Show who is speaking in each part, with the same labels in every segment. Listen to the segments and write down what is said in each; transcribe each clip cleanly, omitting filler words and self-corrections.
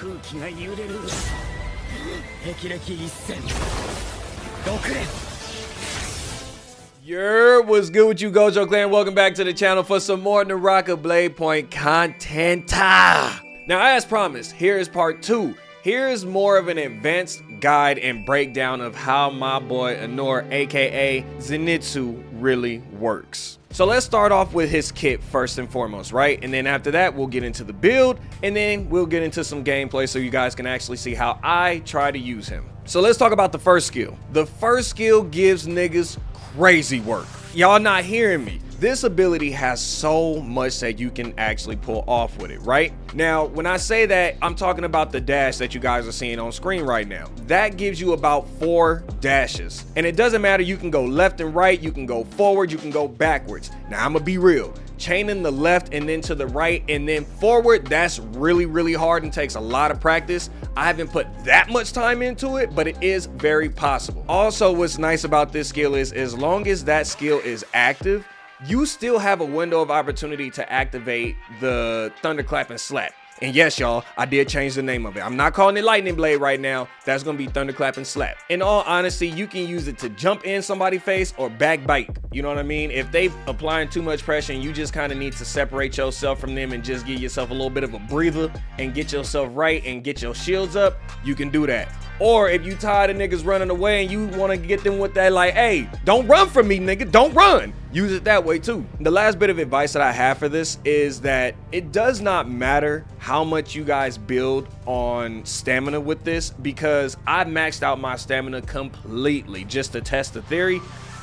Speaker 1: What's good with you, Gojo Clan? Welcome back to the channel for some more Naraka Bladepoint content. Now, as promised, here is part 2. Here is more of an advanced guide and breakdown of how my boy Inor, aka Zenitsu, really works. So let's start off with his kit first and foremost, right? And then after that, we'll get into the build, and then we'll get into some gameplay so you guys can actually see how I try to use him. So let's talk about the first skill. The first skill gives niggas crazy work. Y'all not hearing me. This ability has so much that you can actually pull off with it, right? Now, when I say that, I'm talking about the dash that you guys are seeing on screen right now. That gives you about 4 dashes. And it doesn't matter, you can go left and right, you can go forward, you can go backwards. Now, I'm gonna be real. Chaining the left and then to the right and then forward, that's really hard and takes a lot of practice. I haven't put that much time into it, but it is very possible. Also, what's nice about this skill is as long as that skill is active, you still have a window of opportunity to activate the Thunderclap and Slap. And yes, y'all, I did change the name of it. I'm not calling it Lightning Blade right now. That's gonna be Thunderclap and Slap. In all honesty, you can use it to jump in somebody's face or backbite. You know what I mean? If they applying too much pressure and you just kind of need to separate yourself from them and just give yourself a little bit of a breather and get yourself right and get your shields up, you can do that. Or if you tired of niggas running away and you want to get them with that, like, hey, don't run from me, nigga, don't run. Use it that way too. The last bit of advice that I have for this is that it does not matter how much you guys build on stamina with this, because I maxed out my stamina completely just to test the theory.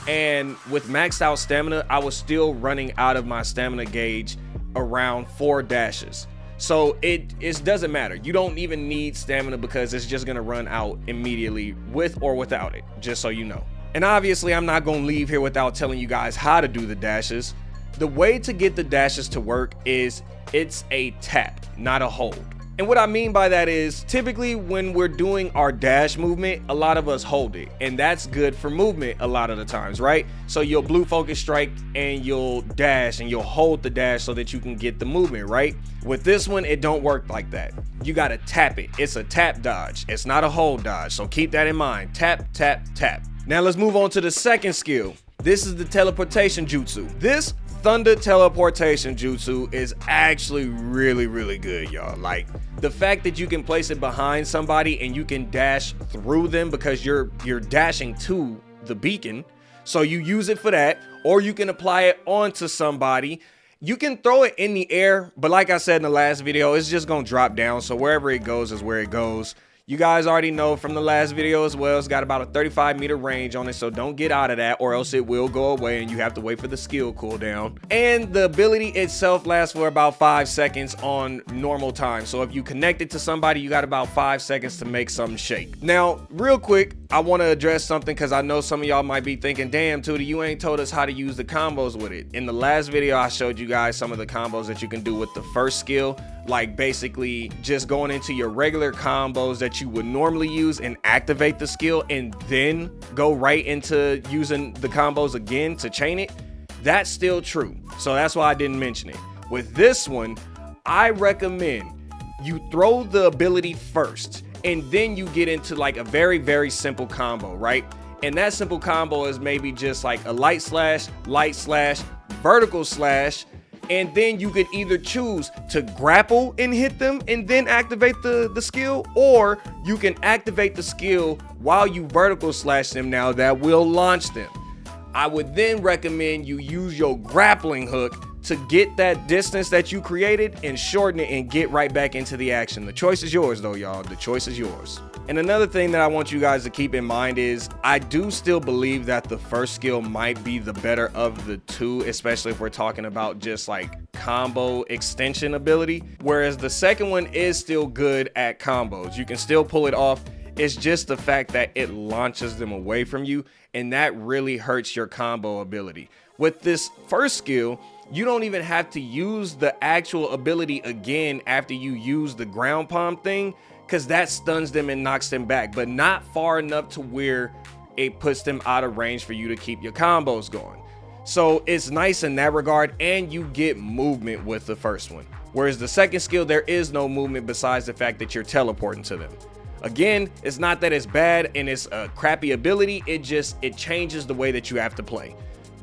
Speaker 1: And with maxed out stamina, I was still running out of my stamina gauge around 4 dashes. So it doesn't matter. You don't even need stamina because it's just gonna run out immediately with or without it, just so you know. And obviously I'm not gonna leave here without telling you guys how to do the dashes. The way to get the dashes to work is it's a tap, not a hold. And what I mean by that is typically when we're doing our dash movement, a lot of us hold it, and that's good for movement a lot of the times, right? So you'll blue focus strike and you'll dash and you'll hold the dash so that you can get the movement, right? With this one, it don't work like that. You gotta tap it. It's a tap dodge. It's not a hold dodge. So keep that in mind. Tap, tap, tap. Now let's move on to the second skill. This is the teleportation jutsu. This thunder teleportation jutsu is actually really good, y'all. Like, the fact that you can place it behind somebody and you can dash through them because you're dashing to the beacon. So you use it for that, or you can apply it onto somebody. You can throw it in the air, but like I said in the last video, it's just gonna drop down. So wherever it goes is where it goes. You guys already know from the last video as well, it's got about a 35-meter range on it, so don't get out of that or else it will go away and you have to wait for the skill cooldown. And the ability itself lasts for about 5 seconds on normal time. So if you connect it to somebody, you got about 5 seconds to make something shake. Now, real quick, I want to address something because I know some of y'all might be thinking, damn, Tutti, you ain't told us how to use the combos with it. In the last video, I showed you guys some of the combos that you can do with the first skill, like basically just going into your regular combos that you would normally use and activate the skill and then go right into using the combos again to chain it. That's still true. So that's why I didn't mention it. With this one, I recommend you throw the ability first and then you get into like a very simple combo, right? And that simple combo is maybe just like a light slash, vertical slash, and then you could either choose to grapple and hit them and then activate the skill, or you can activate the skill while you vertical slash them. Now that will launch them. I would then recommend you use your grappling hook to get that distance that you created and shorten it and get right back into the action. The choice is yours though, y'all. The choice is yours. And another thing that I want you guys to keep in mind is I do still believe that the first skill might be the better of the two, especially if we're talking about just like combo extension ability, whereas the second one is still good at combos. You can still pull it off. It's just the fact that it launches them away from you, and that really hurts your combo ability. With this first skill, you don't even have to use the actual ability again after you use the ground palm thing, because that stuns them and knocks them back, but not far enough to where it puts them out of range for you to keep your combos going. So it's nice in that regard, and you get movement with the first one. Whereas the second skill, there is no movement besides the fact that you're teleporting to them. Again, it's not that it's bad and it's a crappy ability, it changes the way that you have to play.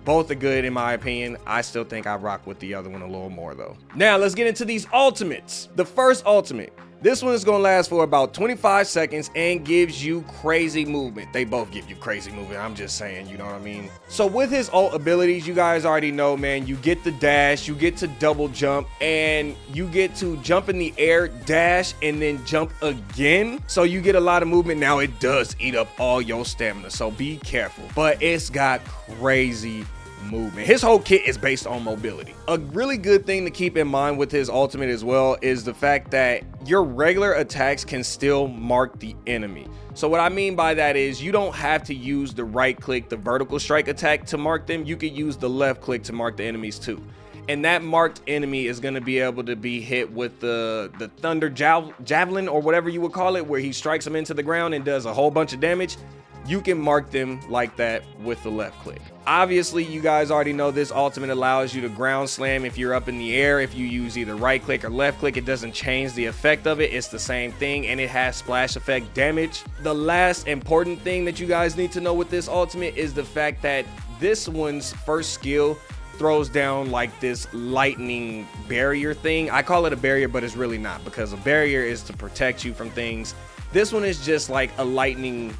Speaker 1: Both are good in my opinion. I still think I rock with the other one a little more though. Now let's get into these ultimates. The first ultimate. This one is gonna last for about 25 seconds and gives you crazy movement. They both give you crazy movement, I'm just saying, you know what I mean? So with his ult abilities, you guys already know, man, you get the dash, you get to double jump, and you get to jump in the air, dash, and then jump again. So you get a lot of movement. Now it does eat up all your stamina, so be careful. But it's got crazy movement. His whole kit is based on mobility. A really good thing to keep in mind with his ultimate as well is the fact that your regular attacks can still mark the enemy. So what I mean by that is you don't have to use the right click, the vertical strike attack to mark them. You could use the left click to mark the enemies too. And that marked enemy is going to be able to be hit with the thunder javelin or whatever you would call it, where he strikes them into the ground and does a whole bunch of damage. You can mark them like that with the left click. Obviously, you guys already know this ultimate allows you to ground slam if you're up in the air. If you use either right click or left click, it doesn't change the effect of it. It's the same thing, and it has splash effect damage. The last important thing that you guys need to know with this ultimate is the fact that this one's first skill throws down like this lightning barrier thing. I call it a barrier, but it's really not, because a barrier is to protect you from things. This one is just like a lightning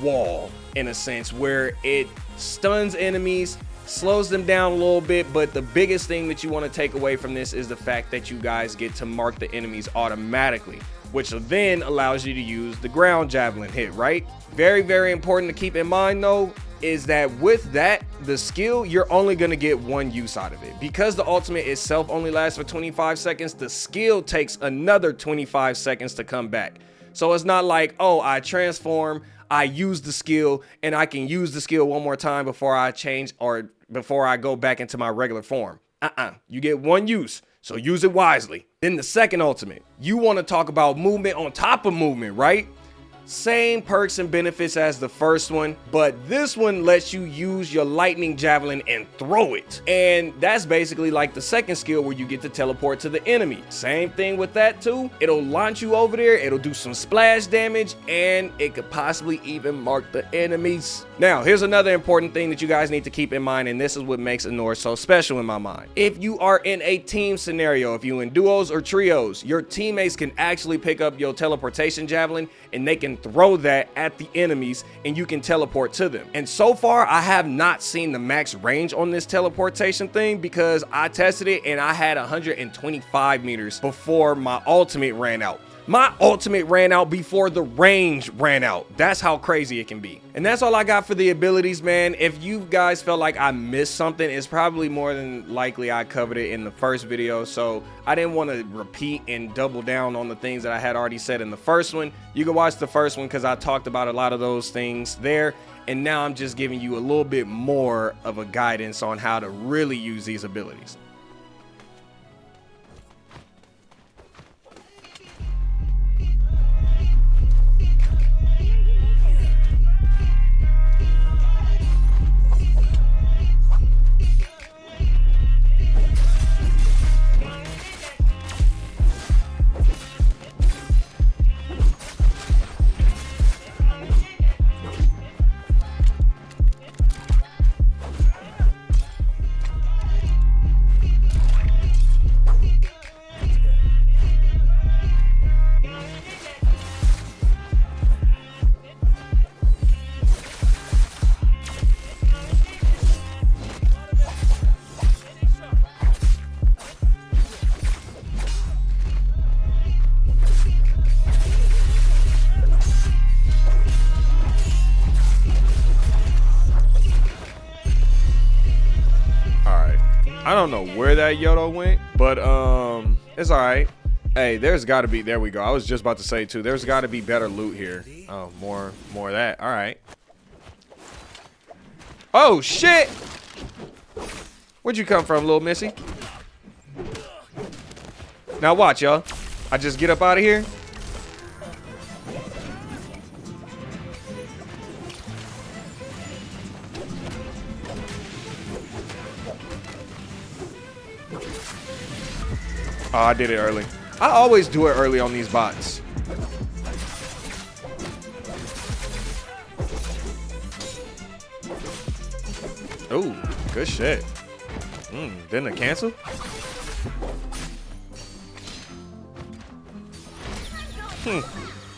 Speaker 1: wall in a sense, where it stuns enemies, slows them down a little bit. But the biggest thing that you want to take away from this is the fact that you guys get to mark the enemies automatically, which then allows you to use the ground javelin hit, right? Very, very important to keep in mind though is that with that, the skill, you're only going to get one use out of it. Because the ultimate itself only lasts for 25 seconds, the skill takes another 25 seconds to come back. So it's not like, oh, I transform, I use the skill, and I can use the skill one more time before I change or before I go back into my regular form. You get one use, so use it wisely. Then the second ultimate, you want to talk about movement on top of movement, right? Same perks and benefits as the first one, but this one lets you use your lightning javelin and throw it. And that's basically like the second skill where you get to teleport to the enemy. Same thing with that too. It'll launch you over there, it'll do some splash damage, and it could possibly even mark the enemies. Now, here's another important thing that you guys need to keep in mind, and this is what makes Inor so special in my mind. If you are in a team scenario, if you're in duos or trios, your teammates can actually pick up your teleportation javelin and they can throw that at the enemies and you can teleport to them. And so far, I have not seen the max range on this teleportation thing, because I tested it and I had 125 meters before my ultimate ran out. My ultimate ran out before the range ran out. That's how crazy it can be. And that's all I got for the abilities, man. If you guys felt like I missed something, it's probably more than likely I covered it in the first video. So I didn't want to repeat and double down on the things that I had already said in the first one. You can watch the first one because I talked about a lot of those things there. And now I'm just giving you a little bit more of a guidance on how to really use these abilities. I don't know where that Yodo went, but it's all right. Hey, there's got to be, there we go. I was just about to say too, there's got to be better loot here. Oh, more of that. All right. Oh shit! Where'd you come from, little missy? Now watch, y'all. I just get up out of here. Oh, I did it early. I always do it early on these bots. Ooh, good shit. Didn't it cancel?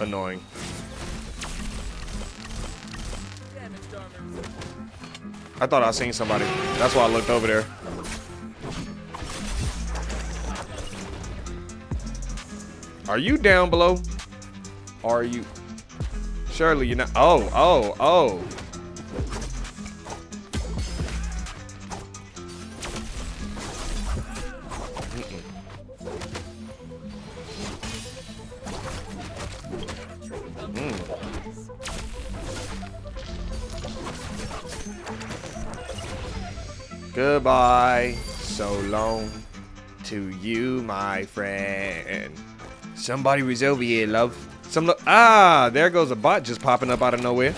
Speaker 1: Annoying. I thought I seen somebody. That's why I looked over there. Are you down below? Are you? Surely you're not. Oh. Goodbye, so long to you, my friend. Somebody was over here, love. There goes a bot just popping up out of nowhere.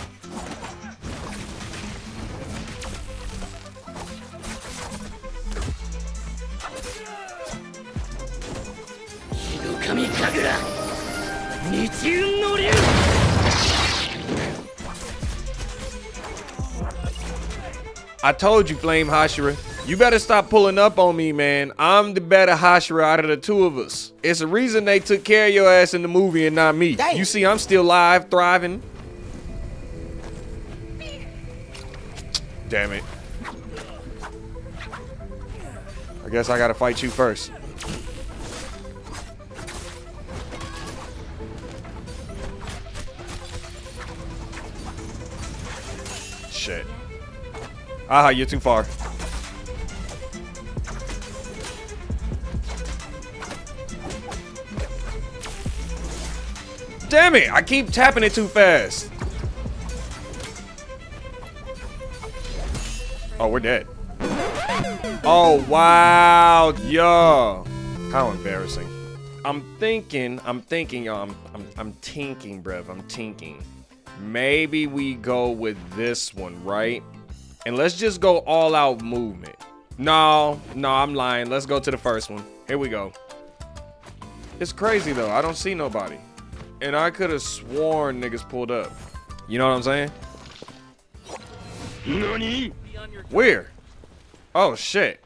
Speaker 1: I told you, Flame Hashira. You better stop pulling up on me, man. I'm the better Hashira out of the two of us. It's a reason they took care of your ass in the movie and not me. Dang. You see, I'm still live, thriving. Damn it. I guess I gotta fight you first. Shit. Aha, you're too far. Damn it, I keep tapping it too fast. Oh, we're dead. Oh, wow. Yo. How embarrassing. I'm thinking, y'all. I'm tinking, bruv. I'm tinking. Maybe we go with this one, right? And let's just go all out movement. No, I'm lying. Let's go to the first one. Here we go. It's crazy though. I don't see nobody. And I could have sworn niggas pulled up. You know what I'm saying? Nani? Where? Oh shit.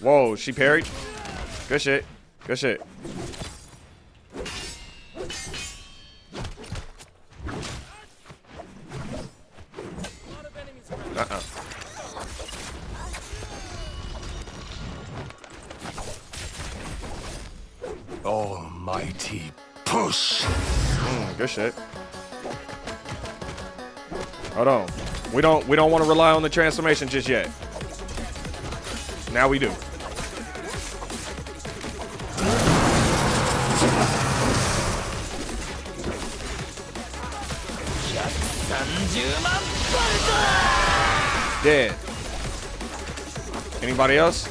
Speaker 1: Whoa, she parried. Good shit. Good shit.
Speaker 2: Almighty push.
Speaker 1: Good shit. Hold on. We don't want to rely on the transformation just yet. Now we do. Dead. Anybody else?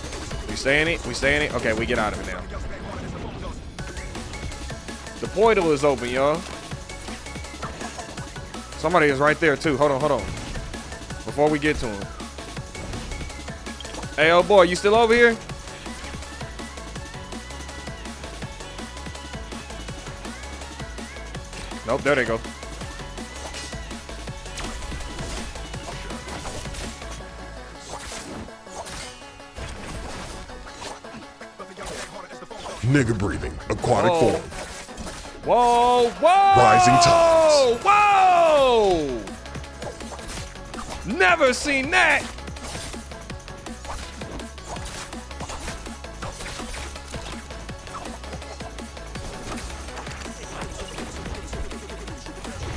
Speaker 1: We stay in it? We stay in it? Okay, we get out of it now. The portal is open, y'all. Somebody is right there, too. Hold on. Before we get to him. Hey, oh boy, you still over here? Nope, there they go.
Speaker 2: Nigga breathing, aquatic form.
Speaker 1: Whoa!
Speaker 2: Rising tides.
Speaker 1: Whoa! Never seen that.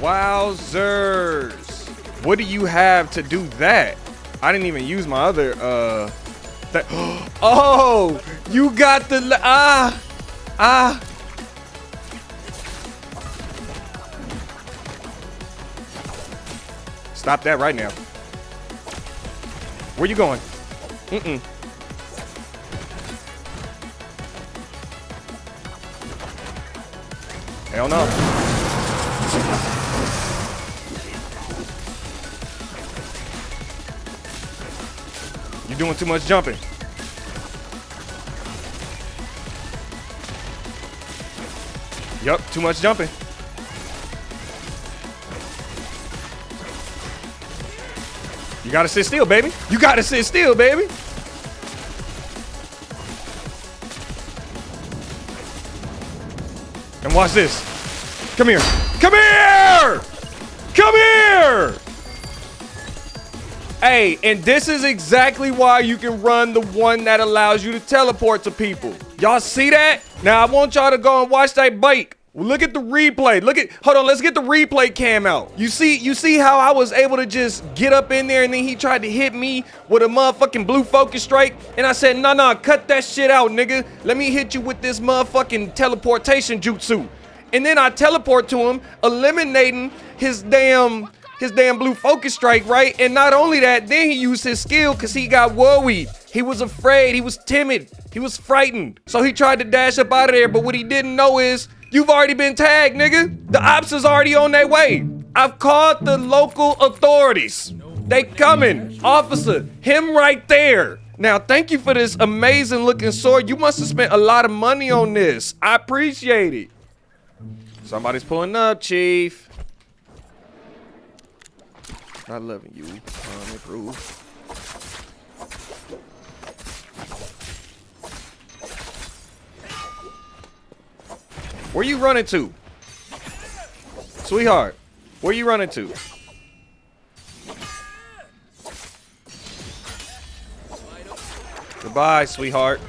Speaker 1: Wowzers. What do you have to do that? I didn't even use my other oh, you got the Stop that right now. Where you going? Hell no. You're doing too much jumping. Yup, too much jumping. You gotta sit still, baby. You gotta sit still, baby. And watch this. Come here. Come here! Come here! Hey, and this is exactly why you can run the one that allows you to teleport to people. Y'all see that? Now, I want y'all to go and watch that bike. Look at the replay. Hold on, let's get the replay cam out. You see how I was able to just get up in there and then he tried to hit me with a motherfucking blue focus strike? And I said, nah, cut that shit out, nigga. Let me hit you with this motherfucking teleportation jutsu. And then I teleport to him, eliminating his damn blue focus strike, right? And not only that, then he used his skill because he got worried. He was afraid, he was timid, he was frightened. So he tried to dash up out of there, but what he didn't know is, you've already been tagged, nigga. The ops is already on their way. I've called the local authorities. They coming. Officer, him right there. Now, thank you for this amazing looking sword. You must have spent a lot of money on this. I appreciate it. Somebody's pulling up, Chief. Not loving you. Improve. Where you running to? Sweetheart, where you running to? Goodbye, sweetheart.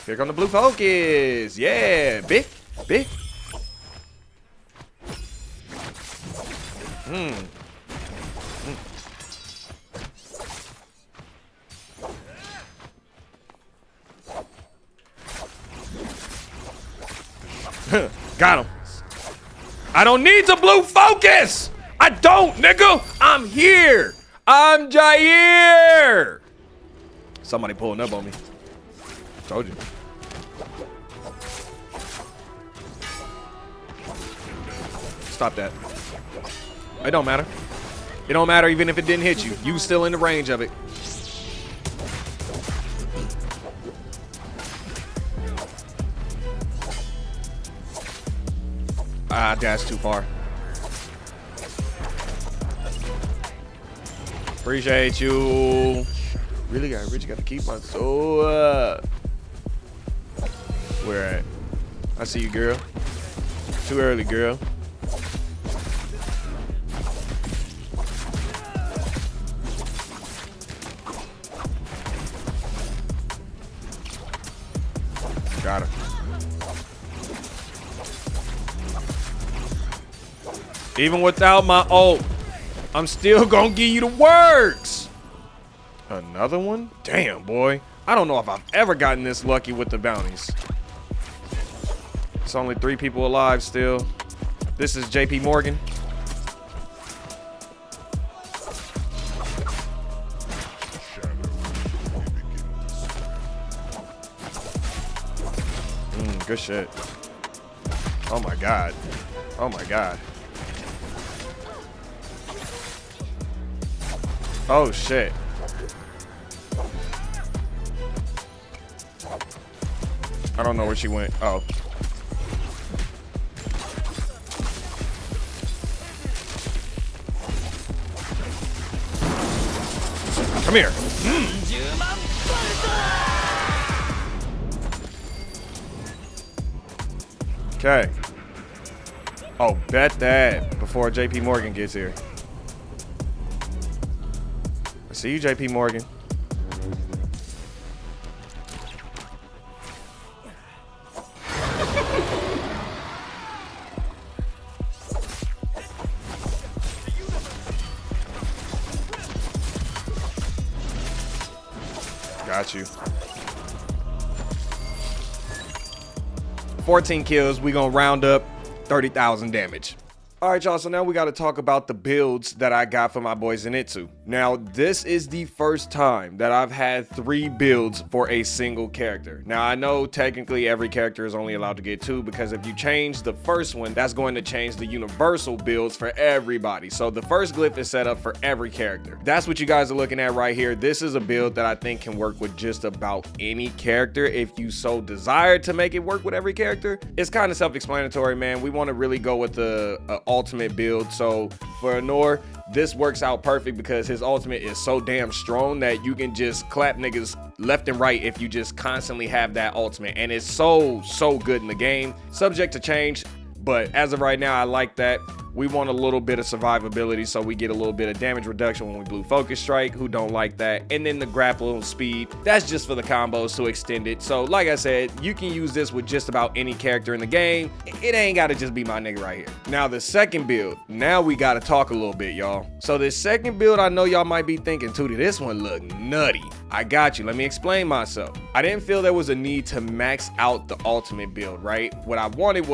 Speaker 1: Here come the blue focus. Yeah, big. Got him. I don't need the blue focus. I don't, nigga. I'm here. I'm Jair. Somebody pulling up on me. Told you. Stop that. It don't matter. It don't matter even if it didn't hit you. You still in the range of it. Ah, that's too far. Appreciate you. Really got to keep my soul up. Where at? I see you, girl. Too early, girl. Got her. Even without my ult, I'm still gonna give you the works. Another one? Damn, boy. I don't know if I've ever gotten this lucky with the bounties. It's only 3 people alive still. This is JP Morgan. Good shit. Oh my god. Oh my god. Oh shit. I don't know where she went. Oh. Come here. Okay. Oh, bet that before JP Morgan gets here. I see you, JP Morgan. Got you. 14 kills. We gonna round up 30,000 damage. All right, y'all, so now we got to talk about the builds that I got for my boy Zenitsu. Now, this is the first time that I've had 3 builds for a single character. Now, I know technically every character is only allowed to get 2 because if you change the first one, that's going to change the universal builds for everybody. So the first glyph is set up for every character. That's what you guys are looking at right here. This is a build that I think can work with just about any character if you so desire to make it work with every character. It's kind of self-explanatory, man. We want to really go with the ultimate build. So for Inor, this works out perfect because his ultimate is so damn strong that you can just clap niggas left and right if you just constantly have that ultimate, and it's so good in the game. Subject to change, but as of right now, I like that. We want a little bit of survivability, so we get a little bit of damage reduction when we blue focus strike. Who don't like that? And then the grapple speed, that's just for the combos to extend it. So like I said, you can use this with just about any character in the game. It ain't gotta just be my nigga right here. Now the second build, now we gotta talk a little bit, y'all. So this second build, I know y'all might be thinking, Tutti, this one look nutty. I got you, let me explain myself. I didn't feel there was a need to max out the ultimate build, right? What I wanted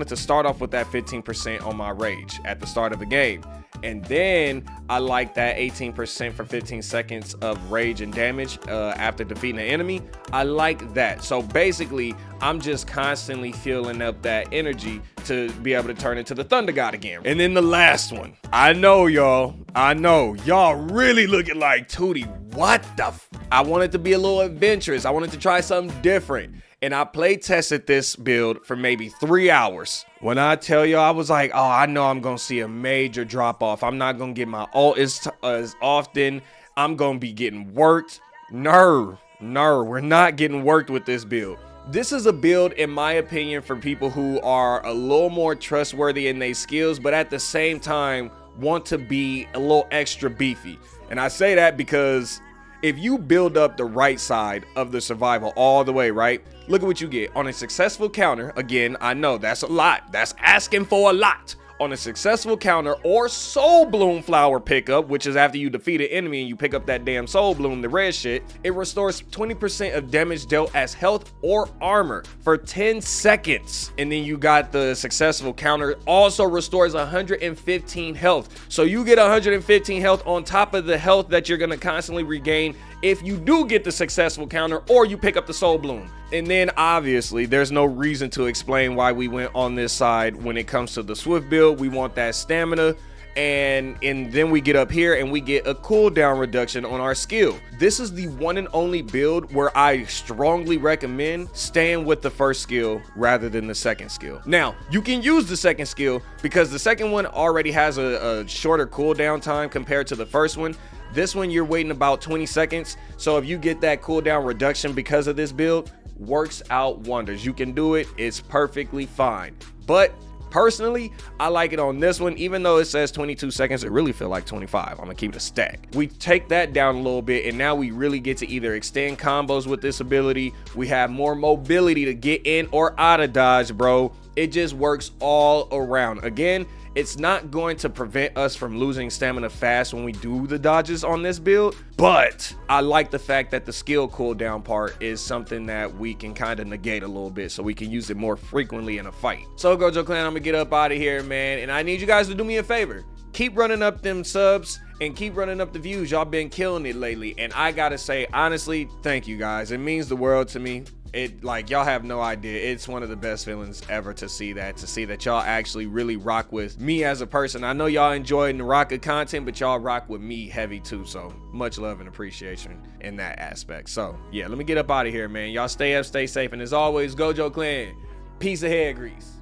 Speaker 1: to start off with that 15% on my rage at the start of the game, and then I like that 18% for 15 seconds of rage and damage after defeating an enemy. I like that. So basically, I'm just constantly filling up that energy to be able to turn into the Thunder God again. And then the last one, I know y'all really looking like, Tutti, what the I wanted to be a little adventurous. I wanted to try something different. And I play tested this build for maybe 3 hours. When I tell you, I was like, oh, I know I'm gonna see a major drop off. I'm not gonna get my ult as often. I'm gonna be getting worked. No, we're not getting worked with this build. This is a build, in my opinion, for people who are a little more trustworthy in their skills, but at the same time want to be a little extra beefy. And I say that because if you build up the right side of the survival all the way, right? Look at what you get. On a successful counter, again, I know that's a lot. That's asking for a lot. On a successful counter or soul bloom flower pickup, which is after you defeat an enemy and you pick up that damn soul bloom, the red shit, it restores 20% of damage dealt as health or armor for 10 seconds. And then you got the successful counter also restores 115 health. So you get 115 health on top of the health that you're gonna constantly regain if you do get the successful counter or you pick up the soul bloom. And then obviously there's no reason to explain why we went on this side when it comes to the swift build. We want that stamina, and then we get up here and we get a cooldown reduction on our skill. This is the one and only build where I strongly recommend staying with the first skill rather than the second skill. Now you can use the second skill because the second one already has a shorter cooldown time compared to the first one. This one you're waiting about 20 seconds. So if you get that cooldown reduction because of this build, works out wonders. You can do it. It's perfectly fine. But personally, I like it on this one. Even though it says 22 seconds, it really feel like 25. I'm gonna keep it a stack. We take that down a little bit, and now we really get to either extend combos with this ability. We have more mobility to get in or out of dodge, bro. It just works all around. Again, it's not going to prevent us from losing stamina fast when we do the dodges on this build, but I like the fact that the skill cooldown part is something that we can kind of negate a little bit so we can use it more frequently in a fight. So Gojo Clan, I'm gonna get up out of here, man, and I need you guys to do me a favor. Keep running up them subs and keep running up the views. Y'all been killing it lately, and I gotta say, honestly, thank you guys. It means the world to me. It, like, y'all have no idea. It's one of the best feelings ever to see that y'all actually really rock with me as a person. I know y'all enjoy Naraka content, but y'all rock with me heavy too. So much love and appreciation in that aspect. So yeah, let me get up out of here, man. Y'all stay up, stay safe, and as always, Gojo Clan, peace ahead, grease.